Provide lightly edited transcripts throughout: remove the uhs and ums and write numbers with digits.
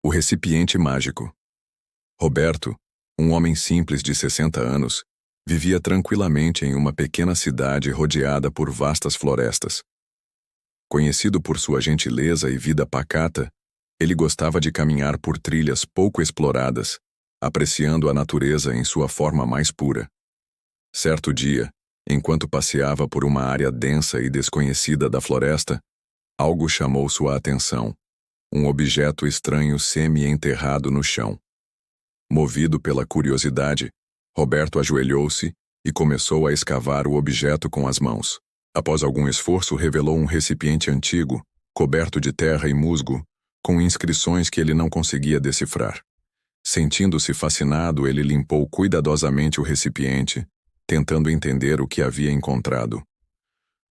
O recipiente mágico. Roberto, um homem simples de 60 anos, vivia tranquilamente em uma pequena cidade rodeada por vastas florestas. Conhecido por sua gentileza e vida pacata, ele gostava de caminhar por trilhas pouco exploradas, apreciando a natureza em sua forma mais pura. Certo dia, enquanto passeava por uma área densa e desconhecida da floresta, algo chamou sua atenção: um objeto estranho semi-enterrado no chão. Movido pela curiosidade, Roberto ajoelhou-se e começou a escavar o objeto com as mãos. Após algum esforço, revelou um recipiente antigo, coberto de terra e musgo, com inscrições que ele não conseguia decifrar. Sentindo-se fascinado, ele limpou cuidadosamente o recipiente, tentando entender o que havia encontrado.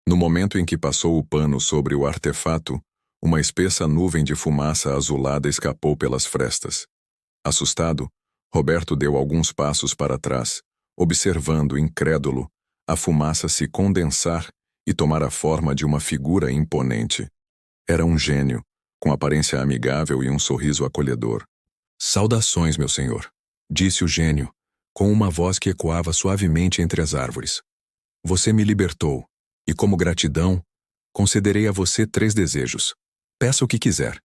No momento em que passou o pano sobre o artefato, uma espessa nuvem de fumaça azulada escapou pelas frestas. Assustado, Roberto deu alguns passos para trás, observando, incrédulo, a fumaça se condensar e tomar a forma de uma figura imponente. Era um gênio, com aparência amigável e um sorriso acolhedor. "Saudações, meu senhor", disse o gênio, com uma voz que ecoava suavemente entre as árvores. "Você me libertou, e como gratidão, concederei a você 3 desejos. Peça o que quiser."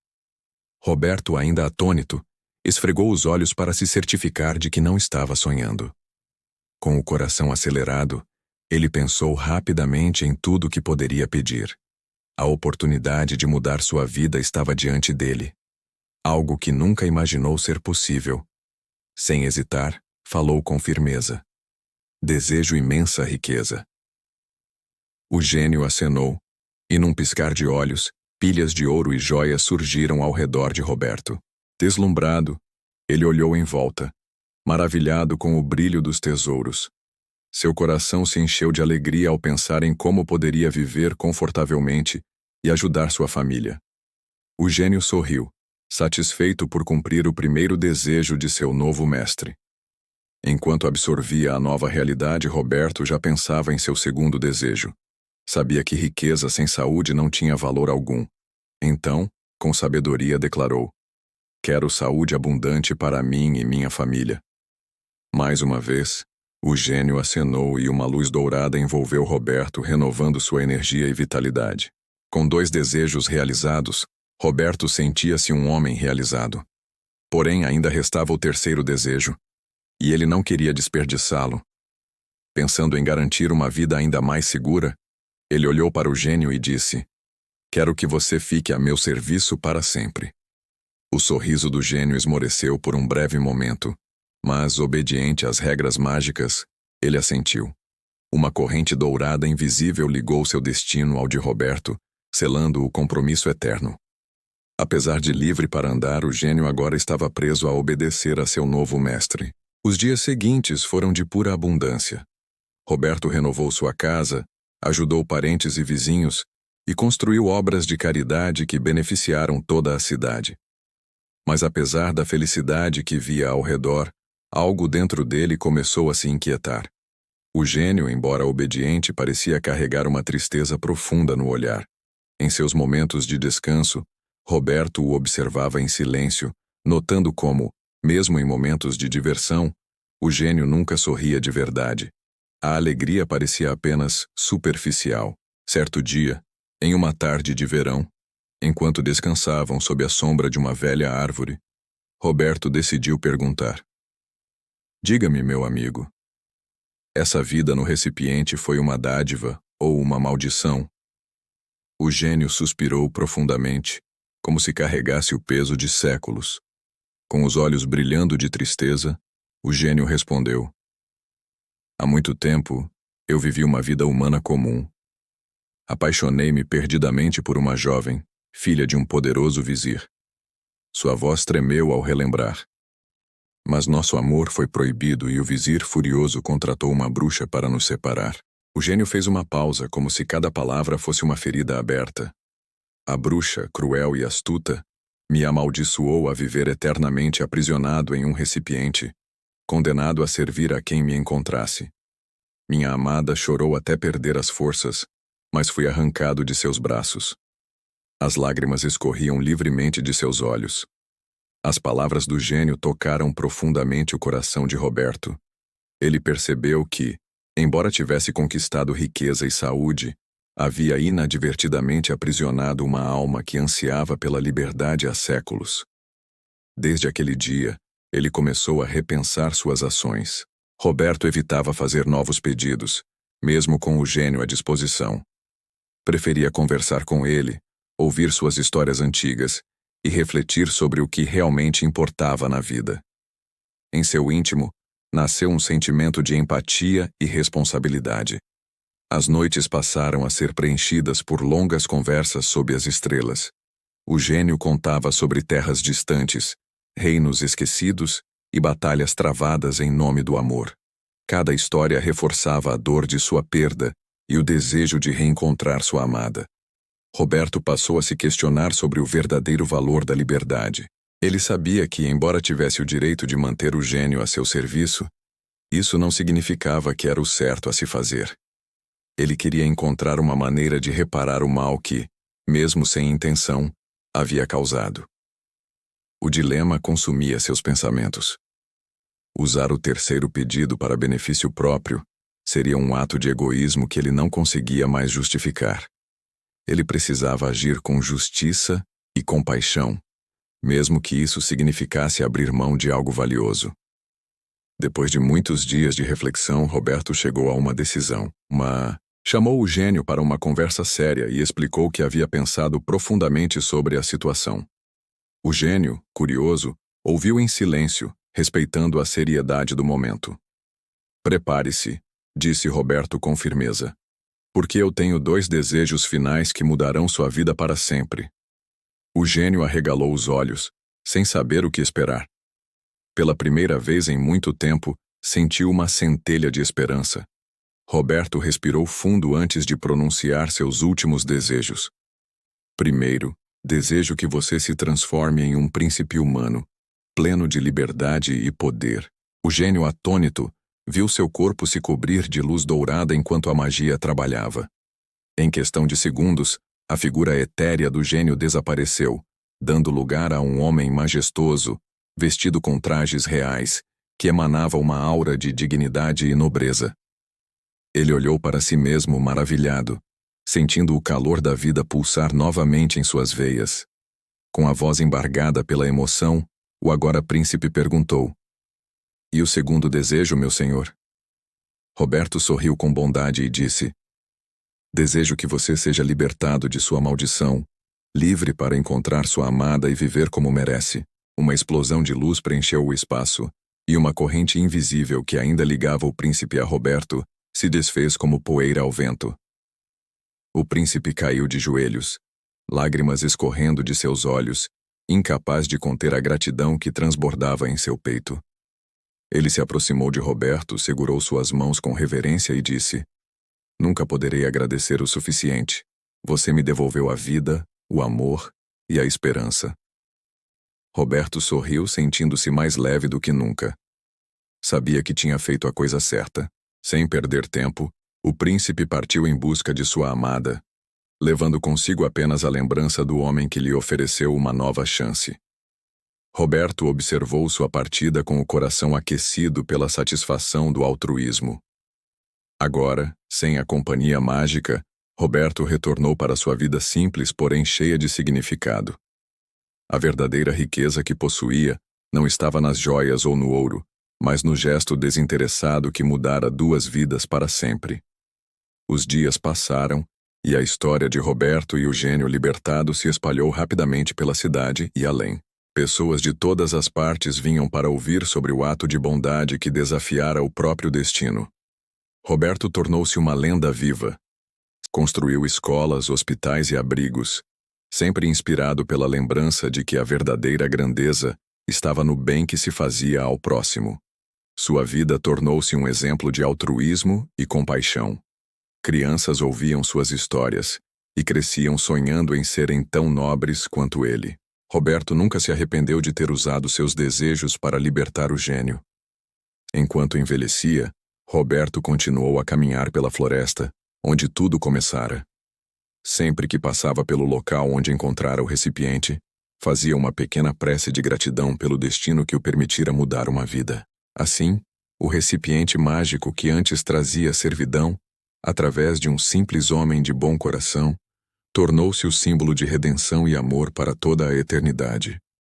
Roberto, ainda atônito, esfregou os olhos para se certificar de que não estava sonhando. Com o coração acelerado, ele pensou rapidamente em tudo o que poderia pedir. A oportunidade de mudar sua vida estava diante dele. Algo que nunca imaginou ser possível. Sem hesitar, falou com firmeza: "Desejo imensa riqueza." O gênio acenou, e num piscar de olhos, pilhas de ouro e joias surgiram ao redor de Roberto. Deslumbrado, ele olhou em volta, maravilhado com o brilho dos tesouros. Seu coração se encheu de alegria ao pensar em como poderia viver confortavelmente e ajudar sua família. O gênio sorriu, satisfeito por cumprir o primeiro desejo de seu novo mestre. Enquanto absorvia a nova realidade, Roberto já pensava em seu segundo desejo. Sabia que riqueza sem saúde não tinha valor algum. Então, com sabedoria, declarou: "Quero saúde abundante para mim e minha família." Mais uma vez, o gênio acenou e uma luz dourada envolveu Roberto, renovando sua energia e vitalidade. Com 2 desejos realizados, Roberto sentia-se um homem realizado. Porém, ainda restava o terceiro desejo, e ele não queria desperdiçá-lo. Pensando em garantir uma vida ainda mais segura, ele olhou para o gênio e disse: "Quero que você fique a meu serviço para sempre." O sorriso do gênio esmoreceu por um breve momento, mas, obediente às regras mágicas, ele assentiu. Uma corrente dourada invisível ligou seu destino ao de Roberto, selando o compromisso eterno. Apesar de livre para andar, o gênio agora estava preso a obedecer a seu novo mestre. Os dias seguintes foram de pura abundância. Roberto renovou sua casa, ajudou parentes e vizinhos e construiu obras de caridade que beneficiaram toda a cidade. Mas apesar da felicidade que via ao redor, algo dentro dele começou a se inquietar. O gênio, embora obediente, parecia carregar uma tristeza profunda no olhar. Em seus momentos de descanso, Roberto o observava em silêncio, notando como, mesmo em momentos de diversão, o gênio nunca sorria de verdade. A alegria parecia apenas superficial. Certo dia, em uma tarde de verão, enquanto descansavam sob a sombra de uma velha árvore, Roberto decidiu perguntar: "Diga-me, meu amigo, essa vida no recipiente foi uma dádiva ou uma maldição?" O gênio suspirou profundamente, como se carregasse o peso de séculos. Com os olhos brilhando de tristeza, o gênio respondeu: "Há muito tempo, eu vivi uma vida humana comum. Apaixonei-me perdidamente por uma jovem, filha de um poderoso vizir." Sua voz tremeu ao relembrar. "Mas nosso amor foi proibido e o vizir furioso contratou uma bruxa para nos separar." O gênio fez uma pausa, como se cada palavra fosse uma ferida aberta. "A bruxa, cruel e astuta, me amaldiçoou a viver eternamente aprisionado em um recipiente, condenado a servir a quem me encontrasse. Minha amada chorou até perder as forças, mas fui arrancado de seus braços. As lágrimas escorriam livremente de seus olhos. As palavras do gênio tocaram profundamente o coração de Roberto. Ele percebeu que, embora tivesse conquistado riqueza e saúde, havia inadvertidamente aprisionado uma alma que ansiava pela liberdade há séculos. Desde aquele dia, ele começou a repensar suas ações. Roberto evitava fazer novos pedidos, mesmo com o gênio à disposição. Preferia conversar com ele, ouvir suas histórias antigas e refletir sobre o que realmente importava na vida. Em seu íntimo, nasceu um sentimento de empatia e responsabilidade. As noites passaram a ser preenchidas por longas conversas sob as estrelas. O gênio contava sobre terras distantes, reinos esquecidos e batalhas travadas em nome do amor. Cada história reforçava a dor de sua perda e o desejo de reencontrar sua amada. Roberto passou a se questionar sobre o verdadeiro valor da liberdade. Ele sabia que, embora tivesse o direito de manter o gênio a seu serviço, isso não significava que era o certo a se fazer. Ele queria encontrar uma maneira de reparar o mal que, mesmo sem intenção, havia causado. O dilema consumia seus pensamentos. Usar o terceiro pedido para benefício próprio seria um ato de egoísmo que ele não conseguia mais justificar. Ele precisava agir com justiça e compaixão, mesmo que isso significasse abrir mão de algo valioso. Depois de muitos dias de reflexão, Roberto chegou a uma decisão. Chamou o gênio para uma conversa séria e explicou que havia pensado profundamente sobre a situação. O gênio, curioso, ouviu em silêncio, respeitando a seriedade do momento. Prepare-se, disse Roberto com firmeza, porque eu tenho 2 desejos finais que mudarão sua vida para sempre. O gênio arregalou os olhos, sem saber o que esperar. Pela primeira vez em muito tempo, sentiu uma centelha de esperança. Roberto respirou fundo antes de pronunciar seus últimos desejos. Primeiro, desejo que você se transforme em um príncipe humano, pleno de liberdade e poder. O gênio atônito viu seu corpo se cobrir de luz dourada enquanto a magia trabalhava. Em questão de segundos, a figura etérea do gênio desapareceu, dando lugar a um homem majestoso, vestido com trajes reais, que emanava uma aura de dignidade e nobreza. Ele olhou para si mesmo maravilhado, sentindo o calor da vida pulsar novamente em suas veias. Com a voz embargada pela emoção, o agora príncipe perguntou: "E o segundo desejo, meu senhor?" Roberto sorriu com bondade e disse: "Desejo que você seja libertado de sua maldição, livre para encontrar sua amada e viver como merece." Uma explosão de luz preencheu o espaço, e uma corrente invisível que ainda ligava o príncipe a Roberto se desfez como poeira ao vento. O príncipe caiu de joelhos, lágrimas escorrendo de seus olhos, incapaz de conter a gratidão que transbordava em seu peito. Ele se aproximou de Roberto, segurou suas mãos com reverência e disse: "Nunca poderei agradecer o suficiente. Você me devolveu a vida, o amor e a esperança." Roberto sorriu, sentindo-se mais leve do que nunca. Sabia que tinha feito a coisa certa. Sem perder tempo, o príncipe partiu em busca de sua amada, levando consigo apenas a lembrança do homem que lhe ofereceu uma nova chance. Roberto observou sua partida com o coração aquecido pela satisfação do altruísmo. Agora, sem a companhia mágica, Roberto retornou para sua vida simples, porém cheia de significado. A verdadeira riqueza que possuía não estava nas joias ou no ouro, mas no gesto desinteressado que mudara 2 vidas para sempre. Os dias passaram, e a história de Roberto e o gênio libertado se espalhou rapidamente pela cidade e além. Pessoas de todas as partes vinham para ouvir sobre o ato de bondade que desafiara o próprio destino. Roberto tornou-se uma lenda viva. Construiu escolas, hospitais e abrigos, sempre inspirado pela lembrança de que a verdadeira grandeza estava no bem que se fazia ao próximo. Sua vida tornou-se um exemplo de altruísmo e compaixão. Crianças ouviam suas histórias e cresciam sonhando em serem tão nobres quanto ele. Roberto nunca se arrependeu de ter usado seus desejos para libertar o gênio. Enquanto envelhecia, Roberto continuou a caminhar pela floresta, onde tudo começara. Sempre que passava pelo local onde encontrara o recipiente, fazia uma pequena prece de gratidão pelo destino que o permitira mudar uma vida. Assim, o recipiente mágico que antes trazia servidão, através de um simples homem de bom coração, tornou-se o símbolo de redenção e amor para toda a eternidade.